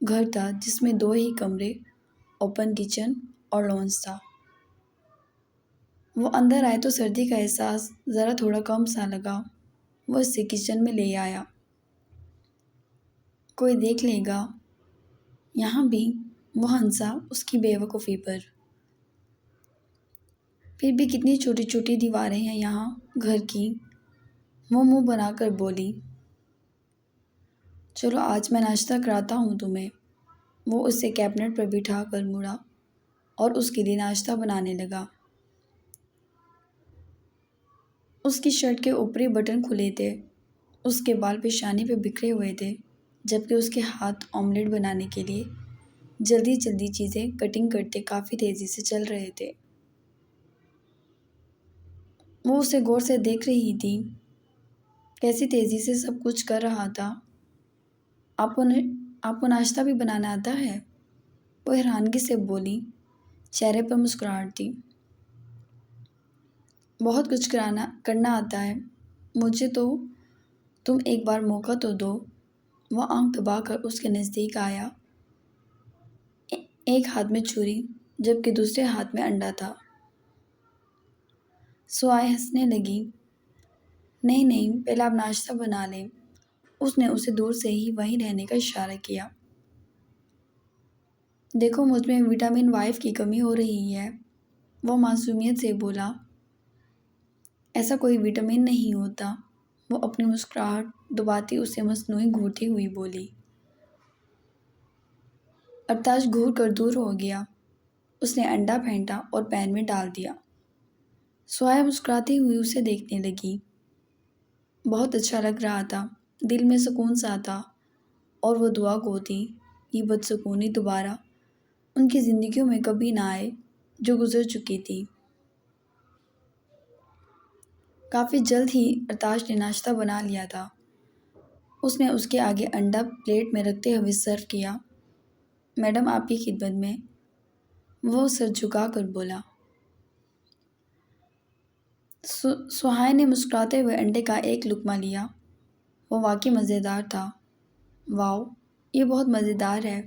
گھر تھا جس میں 2 ہی کمرے، اوپن کچن اور لانچ تھا۔ وہ اندر آئے تو سردی کا احساس ذرا تھوڑا کم سا لگا۔ وہ اسے کچن میں لے آیا۔ کوئی دیکھ لے گا یہاں بھی، وہ ہنسا اس کی بے وقوفی پر۔ پھر بھی کتنی چھوٹی چھوٹی دیواریں ہیں یہاں گھر کی، وہ منہ بنا کر بولی۔ چلو آج میں ناشتہ کراتا ہوں تمہیں۔ وہ اسے کیبنٹ پر بٹھا کر مڑا اور اس کے لیے ناشتہ بنانے لگا۔ اس کی شرٹ کے اوپری بٹن کھلے تھے، اس کے بال پیشانی پہ بکھرے ہوئے تھے، جبکہ اس کے ہاتھ آملیٹ بنانے کے لیے جلدی جلدی چیزیں کٹنگ کرتے کافی تیزی سے چل رہے تھے۔ وہ اسے غور سے دیکھ رہی تھی، کیسی تیزی سے سب کچھ کر رہا تھا۔ آپ کو ناشتہ بھی بنانا آتا ہے؟ وہ حیرانگی سے بولی، چہرے پر مسکراہٹ تھی۔ بہت کچھ کرنا آتا ہے مجھے تو، تم ایک بار موقع تو دو۔ وہ آنکھ دبا کر اس کے نزدیک آیا، ایک ہاتھ میں چھری جبکہ دوسرے ہاتھ میں انڈا تھا۔ سوائے ہنسنے لگی۔ نہیں نہیں، پہلے آپ ناشتہ بنا لیں۔ اس نے اسے دور سے ہی وہیں رہنے کا اشارہ کیا۔ دیکھو مجھ میں وٹامن وائف کی کمی ہو رہی ہے، وہ معصومیت سے بولا۔ ایسا کوئی وٹامن نہیں ہوتا، وہ اپنی مسکراہٹ دباتی اسے مصنوعی گھورتی ہوئی بولی۔ ارتاش گھور کر دور ہو گیا۔ اس نے انڈا پھینٹا اور پین میں ڈال دیا۔ سوائے مسکراتی ہوئی اسے دیکھنے لگی۔ بہت اچھا لگ رہا تھا، دل میں سکون سا تھا، اور وہ دعا گو تھی یہ بدسکونی دوبارہ ان کی زندگیوں میں کبھی نہ آئے جو گزر چکی تھی۔ کافی جلد ہی ارتاش نے ناشتہ بنا لیا تھا۔ اس نے اس کے آگے انڈا پلیٹ میں رکھتے ہوئے سرو کیا۔ میڈم آپ کی خدمت میں، وہ سر جھکا کر بولا۔ سہائے نے مسکراتے ہوئے انڈے کا ایک لقمہ لیا۔ وہ واقعی مزیدار تھا۔ واو، یہ بہت مزیدار ہے۔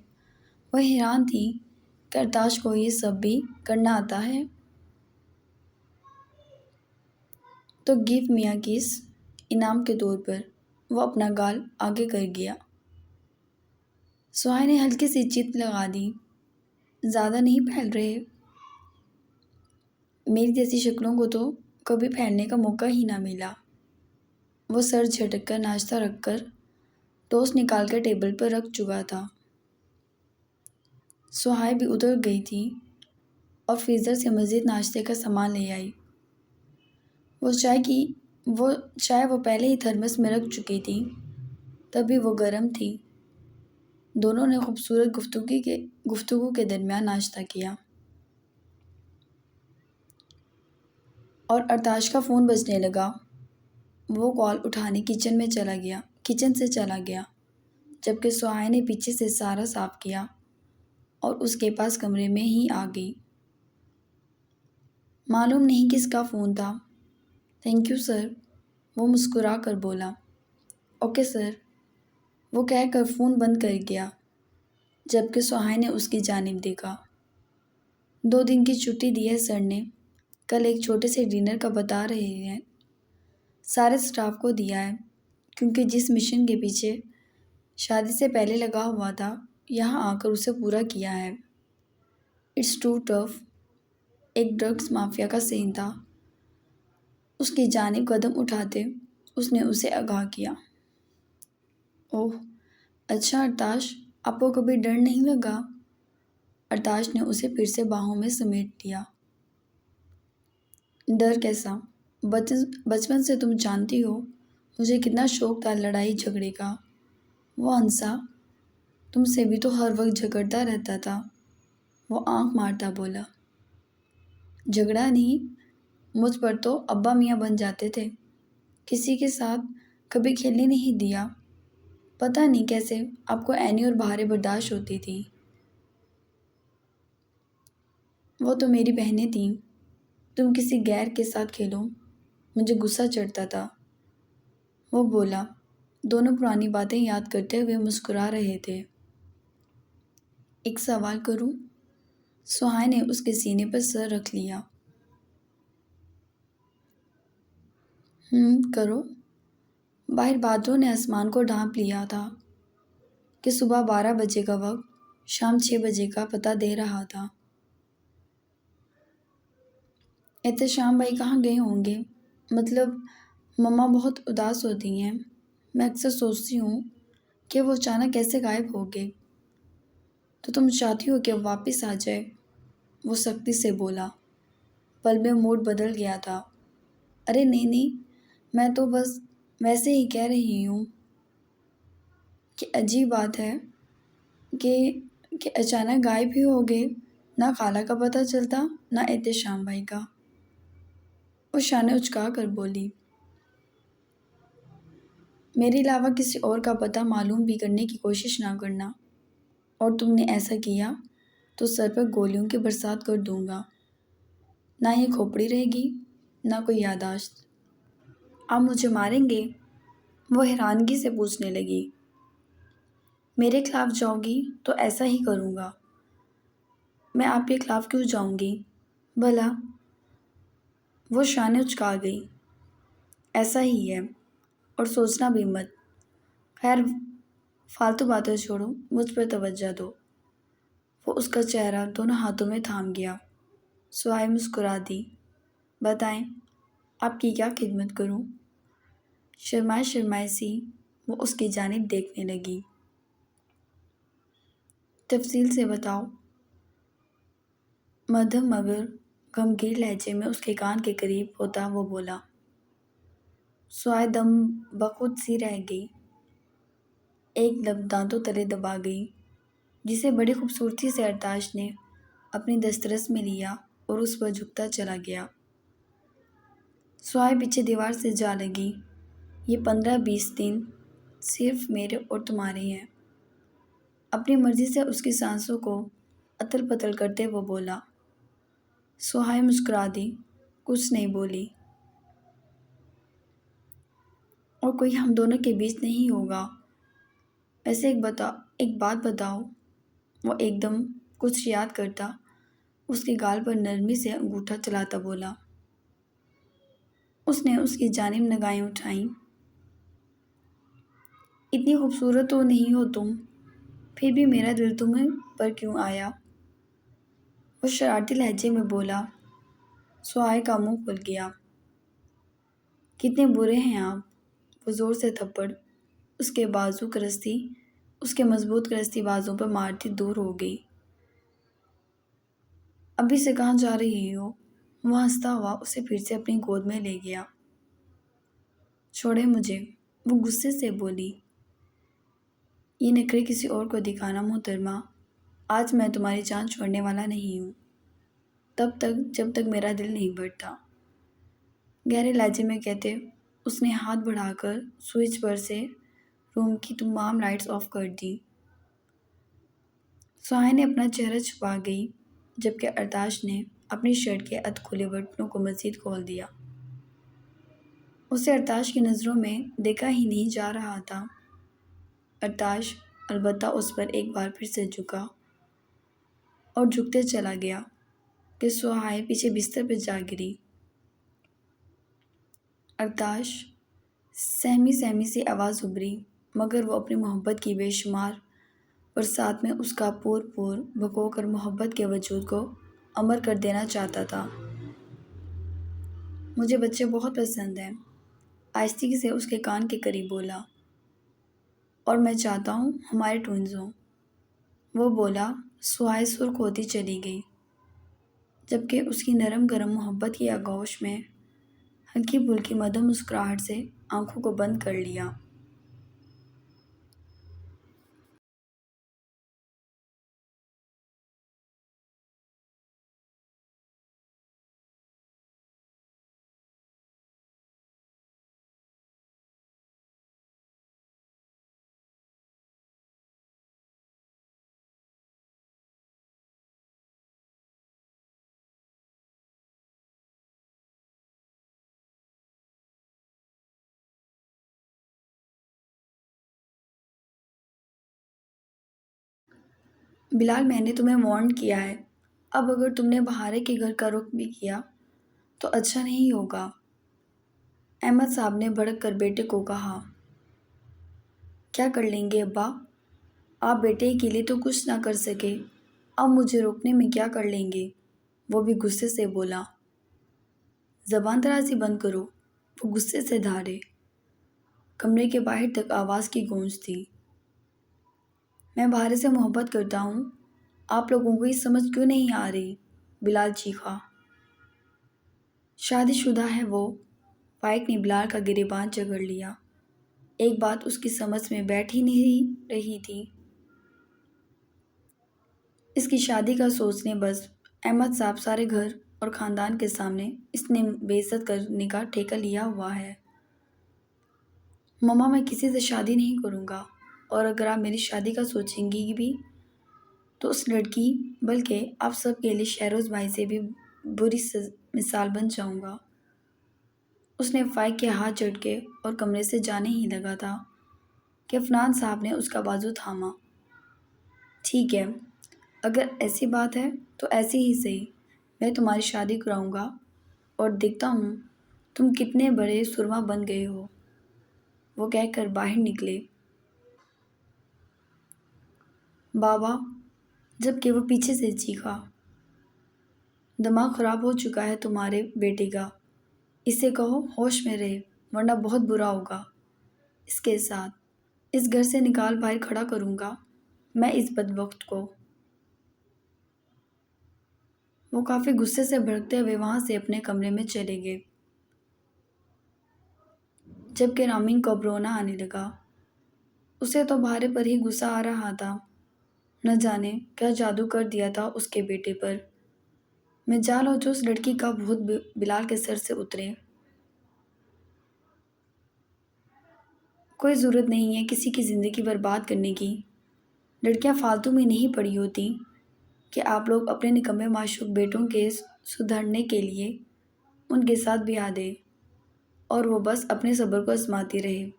وہ حیران تھی کہ ارتاش کو یہ سب بھی کرنا آتا ہے۔ تو گیو می اے کس، انعام کے طور پر۔ وہ اپنا گال آگے کر گیا۔ سہائے نے ہلکی سی چت لگا دی۔ زیادہ نہیں پھیل رہے؟ میری جیسی شکلوں کو تو کبھی پھیلنے کا موقع ہی نہ ملا۔ وہ سر جھٹک کر ناشتہ رکھ کر ٹوسٹ نکال کر ٹیبل پر رکھ چکا تھا۔ سہائے بھی اتر گئی تھی اور فریزر سے مزید ناشتے کا سامان لے آئی۔ چائے وہ پہلے ہی تھرمس میں رکھ چکی تھی، تبھی وہ گرم تھی۔ دونوں نے خوبصورت گفتگو کے درمیان ناشتہ کیا، اور ارتاش کا فون بجنے لگا۔ وہ کال اٹھانے کچن سے چلا گیا، جبکہ سہائے نے پیچھے سے سارا صاف کیا اور اس کے پاس کمرے میں ہی آ گئی۔ معلوم نہیں کس کا فون تھا۔ تھینک یو سر، وہ مسکرا کر بولا۔ اوکے سر، وہ کہہ کر فون بند کر گیا، جبکہ سہائے نے اس کی جانب دیکھا۔ 2 دن کی چھٹی دی ہے سر نے، کل ایک چھوٹے سے ڈنر کا بتا رہے ہیں، سارے سٹاف کو دیا ہے، کیونکہ جس مشن کے پیچھے شادی سے پہلے لگا ہوا تھا یہاں آ کر اسے پورا کیا ہے۔ It's too tough. ایک ڈرگس مافیا کا سین تھا۔ اس کی جانب قدم اٹھاتے اس نے اسے آگاہ کیا۔ اوہ اچھا ارتاش، آپ کو کبھی ڈر نہیں لگا؟ ارتاش نے اسے پھر سے باہوں میں سمیٹ لیا۔ ڈر کیسا؟ بچپن سے تم جانتی ہو مجھے کتنا شوق تھا لڑائی جھگڑے کا۔ وہ ہنسا۔ تم سے بھی تو ہر وقت جھگڑتا رہتا تھا، وہ آنکھ مارتا بولا۔ جھگڑا نہیں، مجھ پر تو ابا میاں بن جاتے تھے، کسی کے ساتھ کبھی کھیلنے نہیں دیا۔ پتہ نہیں کیسے آپ کو اینی اور بہاریں برداشت ہوتی تھی۔ وہ تو میری بہنیں تھیں، تم کسی غیر کے ساتھ کھیلو مجھے غصہ چڑھتا تھا، وہ بولا۔ دونوں پرانی باتیں یاد کرتے ہوئے مسکرا رہے تھے۔ ایک سوال کروں؟ سہائے نے اس کے سینے پر سر رکھ لیا۔ کرو۔ باہر بادلوں نے آسمان کو ڈھانپ لیا تھا کہ صبح 12 بجے کا وقت شام 6 بجے کا پتہ دے رہا تھا۔ احتشام بھائی کہاں گئے ہوں گے؟ مطلب مما بہت اداس ہوتی ہیں۔ میں اکثر سوچتی ہوں کہ وہ اچانک کیسے غائب ہو گئے۔ تو تم چاہتی ہو کہ وہ واپس آ جائے؟ وہ سختی سے بولا۔ پل میں موڈ بدل گیا تھا۔ ارے نہیں، میں تو بس ویسے ہی کہہ رہی ہوں کہ عجیب بات ہے کہ اچانک غائب ہی ہو گئے، نہ خالہ کا پتہ چلتا نہ احتشام بھائی کا۔ وہ شانے اچکا کر بولی۔ میرے علاوہ کسی اور کا پتہ معلوم بھی کرنے کی کوشش نہ کرنا، اور تم نے ایسا کیا تو سر پر گولیوں کی برسات کر دوں گا۔ نہ یہ کھوپڑی رہے گی نہ کوئی یادداشت۔ آپ مجھے ماریں گے؟ وہ حیرانگی سے پوچھنے لگی۔ میرے خلاف جاؤ گی تو ایسا ہی کروں گا۔ میں آپ کے خلاف کیوں جاؤں گی بھلا؟ وہ شانے اچکا گئی۔ ایسا ہی ہے، اور سوچنا بھی مت۔ خیر فالتو باتیں چھوڑو، مجھ پر توجہ دو۔ وہ اس کا چہرہ دونوں ہاتھوں میں تھام گیا۔ سہائے مسکرا دی۔ بتائیں آپ کی کیا خدمت کروں؟ شرمائے سی وہ اس کی جانب دیکھنے لگی۔ تفصیل سے بتاؤ۔ مدھم مگر غمگین لہجے میں اس کے کان کے قریب ہوتا وہ بولا۔ سہائے دم بخود سی رہ گئی۔ ایک لب دانتوں تلے دبا گئی، جسے بڑی خوبصورتی سے ارتاش نے اپنی دسترس میں لیا اور اس پر جھکتا چلا گیا۔ سہائے پیچھے دیوار سے جا لگی۔ یہ 15-20 دن صرف میرے اور تمہارے ہیں۔ اپنی مرضی سے اس کی سانسوں کو اتل پتل کرتے وہ بولا۔ سہائے مسکرا دی، کچھ نہیں بولی۔ اور کوئی ہم دونوں کے بیچ نہیں ہوگا؟ ویسے ایک بات بتاؤ۔ وہ ایک دم کچھ یاد کرتا اس کے گال پر نرمی سے انگوٹھا چلاتا بولا۔ اس نے اس کی جانب نگاہیں اٹھائیں۔ اتنی خوبصورت تو نہیں ہو تم، پھر بھی میرا دل تمہیں پر کیوں آیا؟ وہ شرارتی لہجے میں بولا۔ سہائے کا منہ کھل گیا۔ کتنے برے ہیں آپ؟ وہ زور سے تھپڑ اس کے مضبوط کرستی بازوں پر مارتی دور ہو گئی۔ ابھی سے کہاں جا رہی ہو؟ وہ ہنستا ہوا اسے پھر سے اپنی گود میں لے گیا۔ چھوڑے مجھے، وہ غصے سے بولی۔ یہ نخرے کسی اور کو دکھانا محترمہ، آج میں تمہاری جان چھوڑنے والا نہیں ہوں، تب تک جب تک میرا دل نہیں بھرتا۔ گہرے لہجے میں کہتے اس نے ہاتھ بڑھا کر سوئچ پر سے روم کی تمام لائٹس آف کر دی۔ سہائے نے اپنا چہرہ چھپا گئی، جبکہ ارتاش نے اپنی شرٹ کے ادھ کھلے بٹنوں کو مزید کھول دیا۔ اسے ارتاش کی نظروں میں دیکھا ہی نہیں جا رہا تھا۔ ارتاش البتہ اس پر ایک بار پھر سے جھکا اور جھکتے چلا گیا کہ سہائے پیچھے بستر پہ جا گری۔ ارتاش، سہمی سی آواز ابھری، مگر وہ اپنی محبت کی بے شمار برسات میں اس کا پور بھگو کر محبت کے وجود کو امر کر دینا چاہتا تھا۔ مجھے بچے بہت پسند ہیں، آہستگی سے اس کے کان کے قریب بولا، اور میں چاہتا ہوں ہمارے ٹوئنز ہوں۔ وہ بولا۔ سہائے سرخ ہوتی چلی گئی، جبکہ اس کی نرم گرم محبت کی آغوش میں ہلکی پھلکی مدھم مسکراہٹ سے آنکھوں کو بند کر لیا۔ بلال میں نے تمہیں وارن کیا ہے، اب اگر تم نے بہارے کے گھر کا رخ بھی کیا تو اچھا نہیں ہوگا۔ احمد صاحب نے بھڑک کر بیٹے کو کہا۔ کیا کر لیں گے ابا؟ آپ بیٹے کے لیے تو کچھ نہ کر سکے، اب مجھے روکنے میں کیا کر لیں گے؟ وہ بھی غصے سے بولا۔ زبان درازی بند کرو، وہ غصے سے دھاڑے۔ کمرے کے باہر تک آواز کی گونج تھی۔ میں بہارے سے محبت کرتا ہوں، آپ لوگوں کو یہ سمجھ کیوں نہیں آ رہی؟ بلال چیخا۔ شادی شدہ ہے وہ، فائق نے بلال کا گریبان جکڑ لیا۔ ایک بات اس کی سمجھ میں بیٹھ ہی نہیں رہی تھی۔ اس کی شادی کا سوچنے بس احمد صاحب سارے گھر اور خاندان کے سامنے اس نے بے عزت کرنے کا ٹھیکہ لیا ہوا ہے۔ مما میں کسی سے شادی نہیں کروں گا، اور اگر آپ میری شادی کا سوچیں گی بھی تو اس لڑکی بلکہ آپ سب کے لیے شہروز بھائی سے بھی بری مثال بن جاؤں گا۔ اس نے فائق کے ہاتھ جھٹکے اور کمرے سے جانے ہی لگا تھا کہ عفنان صاحب نے اس کا بازو تھاما۔ ٹھیک ہے، اگر ایسی بات ہے تو ایسی ہی صحیح، میں تمہاری شادی کراؤں گا اور دیکھتا ہوں تم کتنے بڑے سرما بن گئے ہو۔ وہ کہہ کر باہر نکلے۔ بابا، جبکہ وہ پیچھے سے چیخا۔ دماغ خراب ہو چکا ہے تمہارے بیٹے کا، اسے کہو ہوش میں رہے ورنہ بہت برا ہوگا اس کے ساتھ۔ اس گھر سے نکال باہر کھڑا کروں گا میں اس بدبخت کو۔ وہ کافی غصے سے بھڑکتے ہوئے وہاں سے اپنے کمرے میں چلے گئے، جبکہ رامین کو اب رونا آنے لگا۔ اسے تو بہارے پر ہی غصہ آ رہا تھا، نہ جانے کیا جادو کر دیا تھا اس کے بیٹے پر۔ مجال ہو جو اس لڑکی کا بھوت بلال کے سر سے اترے۔ کوئی ضرورت نہیں ہے کسی کی زندگی برباد کرنے کی، لڑکیاں فالتو میں نہیں پڑی ہوتی کہ آپ لوگ اپنے نکمے معشوق بیٹوں کے سدھرنے کے لیے ان کے ساتھ بیاہ دیں اور وہ بس اپنے صبر کو آزماتی رہے،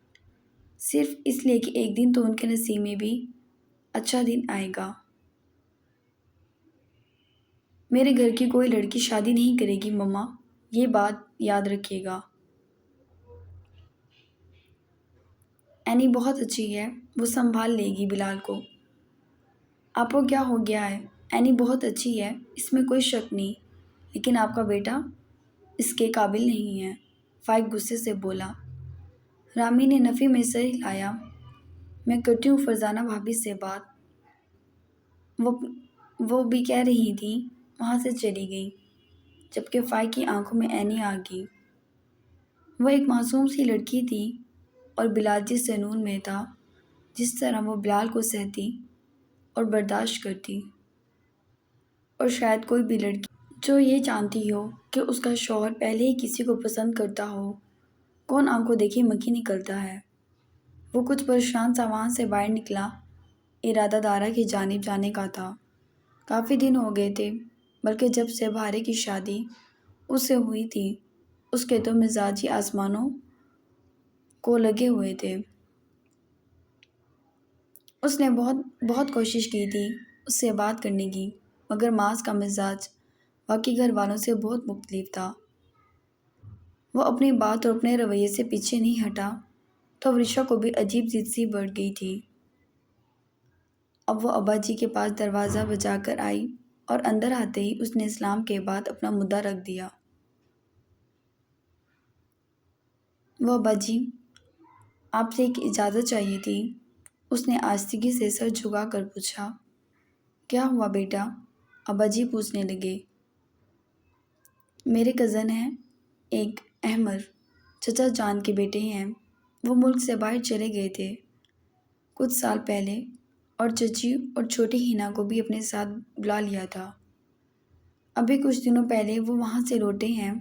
صرف اس لیے کہ ایک دن تو ان کے نصیب میں بھی اچھا دن آئے گا۔ میرے گھر کی کوئی لڑکی شادی نہیں کرے گی مما، یہ بات یاد رکھیے گا۔ اینی بہت اچھی ہے، وہ سنبھال لے گی بلال کو۔ آپ کو کیا ہو گیا ہے؟ اینی بہت اچھی ہے، اس میں کوئی شک نہیں، لیکن آپ کا بیٹا اس کے قابل نہیں ہے، فائق غصے سے بولا۔ رامی نے نفی میں سر ہلایا۔ میں کرتی ہوں فرزانہ بھابھی سے بات، وہ بھی کہہ رہی تھی، وہاں سے چلی گئی، جبکہ فائق کی آنکھوں میں اینی آ گئی۔ وہ ایک معصوم سی لڑکی تھی، اور بلال جس جنون میں تھا، جس طرح وہ بلال کو سہتی اور برداشت کرتی، اور شاید کوئی بھی لڑکی جو یہ جانتی ہو کہ اس کا شوہر پہلے ہی کسی کو پسند کرتا ہو، کون آنکھوں دیکھی مکھی نکلتا ہے۔ وہ کچھ پریشان سا وہاں سے باہر نکلا، ارادہ دارا کی جانب جانے کا تھا۔ کافی دن ہو گئے تھے، بلکہ جب سے بہارے کی شادی اس سے ہوئی تھی، اس کے تو مزاجی آسمانوں کو لگے ہوئے تھے۔ اس نے بہت کوشش کی تھی اس سے بات کرنے کی، مگر معاذ کا مزاج باقی گھر والوں سے بہت مختلف تھا۔ وہ اپنی بات اور اپنے رویے سے پیچھے نہیں ہٹا تو ورشا کو بھی عجیب ضد سی بڑھ گئی تھی۔ اب وہ ابا جی کے پاس دروازہ بجا کر آئی، اور اندر آتے ہی اس نے اسلام کے بعد اپنا مدعا رکھ دیا۔ وہ ابا جی، آپ سے ایک اجازت چاہیے تھی، اس نے آہستگی سے سر جھکا کر پوچھا۔ کیا ہوا بیٹا؟ ابا جی پوچھنے لگے۔ میرے کزن ہیں ایک، احمر، چچا جان کے بیٹے ہیں، وہ ملک سے باہر چلے گئے تھے کچھ سال پہلے، اور چچی اور چھوٹی ہینا کو بھی اپنے ساتھ بلا لیا تھا۔ ابھی کچھ دنوں پہلے وہ وہاں سے لوٹے ہیں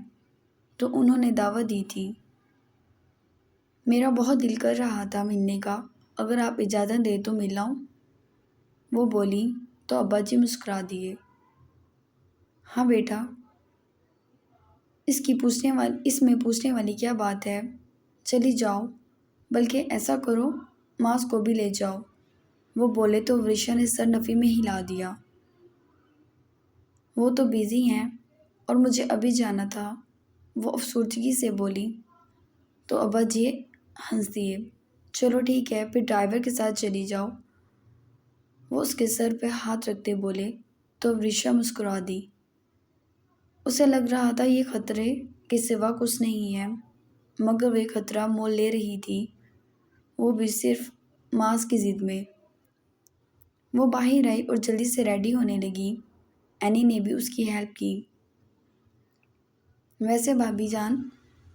تو انہوں نے دعوت دی تھی۔ میرا بہت دل کر رہا تھا ملنے کا، اگر آپ اجازت دیں تو مل آؤں؟ وہ بولی تو ابا جی مسکرا دیے۔ ہاں بیٹا، اس میں پوچھنے والی کیا بات ہے، چلی جاؤ، بلکہ ایسا کرو معاذ کو بھی لے جاؤ۔ وہ بولے تو ورشا نے سر نفی میں ہلا دیا۔ وہ تو بیزی ہیں اور مجھے ابھی جانا تھا، وہ افسردگی سے بولی۔ تو ابا جی ہنس دیے۔ چلو ٹھیک ہے، پھر ڈرائیور کے ساتھ چلی جاؤ۔ وہ اس کے سر پہ ہاتھ رکھتے بولے تو ورشا مسکرا دی۔ اسے لگ رہا تھا یہ خطرے کے سوا کچھ نہیں ہے، مگر وہ خطرہ مول لے رہی تھی، وہ بھی صرف ماس کی ضد میں۔ وہ باہر آئی اور جلدی سے ریڈی ہونے لگی۔ اینی نے بھی اس کی ہیلپ کی۔ ویسے بھابی جان،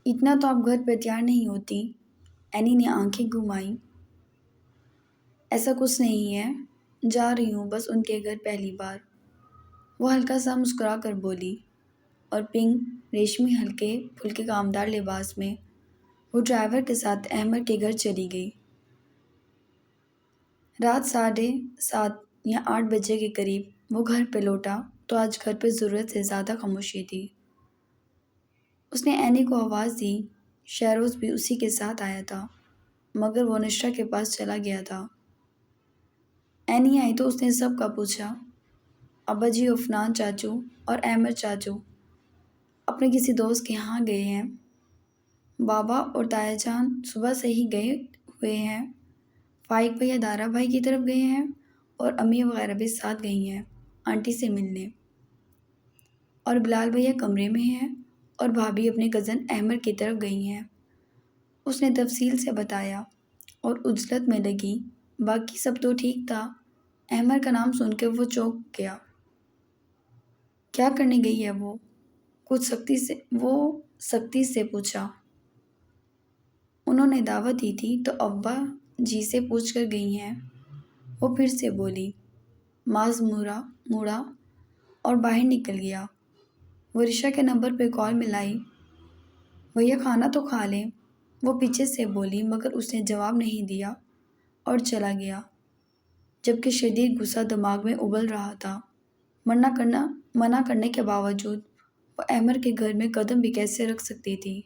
اتنا تو آپ گھر پہ تیار نہیں ہوتی، اینی نے آنکھیں گھمائیں۔ ایسا کچھ نہیں ہے، جا رہی ہوں بس ان کے گھر پہلی بار، وہ ہلکا سا مسکرا کر بولی، اور پنک ریشمی ہلکے پھلکے کامدار لباس میں وہ ڈرائیور کے ساتھ احمد کے گھر چلی گئی۔ رات 7:30 یا 8 بجے کے قریب وہ گھر پہ لوٹا تو آج گھر پہ ضرورت سے زیادہ خاموشی تھی۔ اس نے اینی کو آواز دی، شہروز بھی اسی کے ساتھ آیا تھا، مگر وہ نشرہ کے پاس چلا گیا تھا۔ اینی آئی تو اس نے سب کا پوچھا۔ ابا جی عفنان چاچو اور احمد چاچو اپنے کسی دوست کے ہاں گئے ہیں، بابا اور تایا جان صبح سے ہی گئے ہوئے ہیں، فائق بھیا دارا بھائی کی طرف گئے ہیں، اور امی وغیرہ بھی ساتھ گئی ہیں آنٹی سے ملنے، اور بلال بھیا کمرے میں ہیں، اور بھابھی اپنے کزن احمد کی طرف گئی ہیں۔ اس نے تفصیل سے بتایا اور عجلت میں لگی، باقی سب تو ٹھیک تھا۔ احمد کا نام سن کے وہ چونک گیا۔ کیا کرنے گئی ہے وہ؟ کچھ سختی سے پوچھا۔ انہوں نے دعوت دی تھی تو ابا جی سے پوچھ کر گئی ہیں، وہ پھر سے بولی۔ ماز موڑا اور باہر نکل گیا۔ ورشا کے نمبر پہ کال ملائی۔ بھیا کھانا تو کھا لیں، وہ پیچھے سے بولی، مگر اس نے جواب نہیں دیا اور چلا گیا، جبکہ شدید غصہ دماغ میں ابل رہا تھا۔ منع کرنے کے باوجود وہ احمد کے گھر میں قدم بھی کیسے رکھ سکتی تھی؟